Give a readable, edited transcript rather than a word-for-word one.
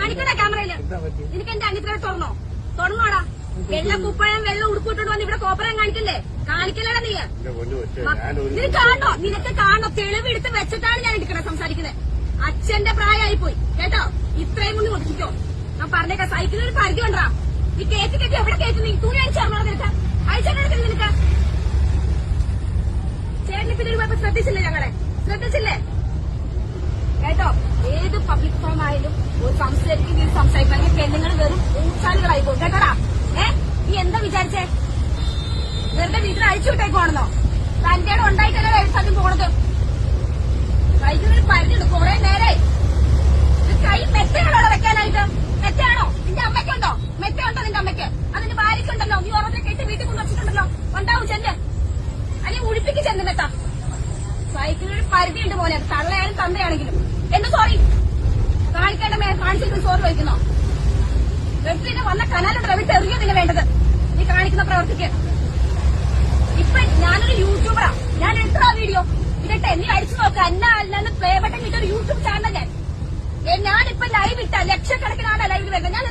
കാണിക്കണ ക്യാമറയില്. നിനക്ക് എന്റെ അനിയത്തിനെ തുറന്നോടാ. വെള്ള കുപ്പായം വെള്ളം ഉടുപ്പിട്ടോണ്ട് വന്ന് ഇവിടെ കോപ്പറം കാണിക്കല്ലേ? കാണിക്കലടാ നീ. നിനക്ക് കാണോ? തെളിവെടുത്ത് വെച്ചിട്ടാണ് ഞാൻ എടുക്കണേ സംസാരിക്കുന്നത്. അച്ഛന്റെ പ്രായമായി പോയി കേട്ടോ. ഇത്രയും മുന്നേ ഒതുക്കിക്കോ. ഞാൻ പറഞ്ഞേക്കാം. സൈക്കിളിൽ ഒരു പരിധി ഉണ്ടാ. ഈ കേക്ക് കെട്ടി എവിടെ കേട്ടു? നീ തുണി അയച്ചോ നിനക്ക്? അയച്ചെടുക്കില്ല നിനക്ക്? ചേട്ടന് പിന്നെ പോയപ്പോ ശ്രദ്ധിച്ചില്ലേ? ശ്രദ്ധിച്ചില്ലേ കേട്ടോ? ഏത് പബ്ലിക് ഫോം ആയാലും ഒരു സംസാരിക്കുകയും സംസാരിക്കണമെങ്കിൽ പെണ്ണുങ്ങൾ വെറും ഊച്ചാലുകളായി പോകും കേട്ടോടാ. നീ എന്താ വിചാരിച്ചേ? വെറുതെ വീട്ടിൽ അഴിച്ചു വിട്ടേക്കുവാണെന്നോ? തന്റെ ഉണ്ടായിട്ടല്ലേ സത്യം പോണത്? വൈകുന്നൊരു പരിധിയുണ്ട്. കുറെ നേരെ കൈ മെത്തയാണോ വെക്കാനായിട്ട്? മെത്തയാണോ? നിന്റെ അമ്മയ്ക്കുണ്ടോ? മെത്തയുണ്ടോ നിന്റെ അമ്മയ്ക്ക്? അതിന്റെ ഭാര്യയ്ക്കുണ്ടല്ലോ. നീ ഓരോരുത്തരെ കേട്ട് വീട്ടിൽ കൊണ്ട് വെച്ചിട്ടുണ്ടല്ലോ. ഉണ്ടാവും ചെന്ന്. അല്ലെങ്കിൽ ഉഴിപ്പിക്ക് ചെന്ന് മെത്ത. സൈക്കിളിനൊരു പരിധിയുണ്ട് പോലെ. തള്ളയായാലും തന്തയാണെങ്കിലും. എന്ത് സോറി കാണിക്കേണ്ട കാണിച്ചിട്ട് സോറി വയ്ക്കുന്നോ? വെട്ടിന് വന്ന കനാലുണ്ടല്ലോ. വിട്ട് എറിയോ നിന്നെ വേണ്ടത് നീ കാണിക്കുന്ന പ്രവർത്തിക്ക്. ഇപ്പൊ ഞാനൊരു യൂട്യൂബറാ. ഞാൻ എടുത്തോ വീഡിയോ ഇതട്ടെ. നീ അടിച്ചു നോക്ക. അല്ലാന്ന് പ്ലേ ബട്ടൺ ഇട്ടൊരു യൂട്യൂബ് ചാനൽ ഞാനിപ്പോ ലൈവ് ഇട്ട ലക്ഷക്കണക്കിനാണ് ലൈവിൽ വരുന്നത്. ഞാൻ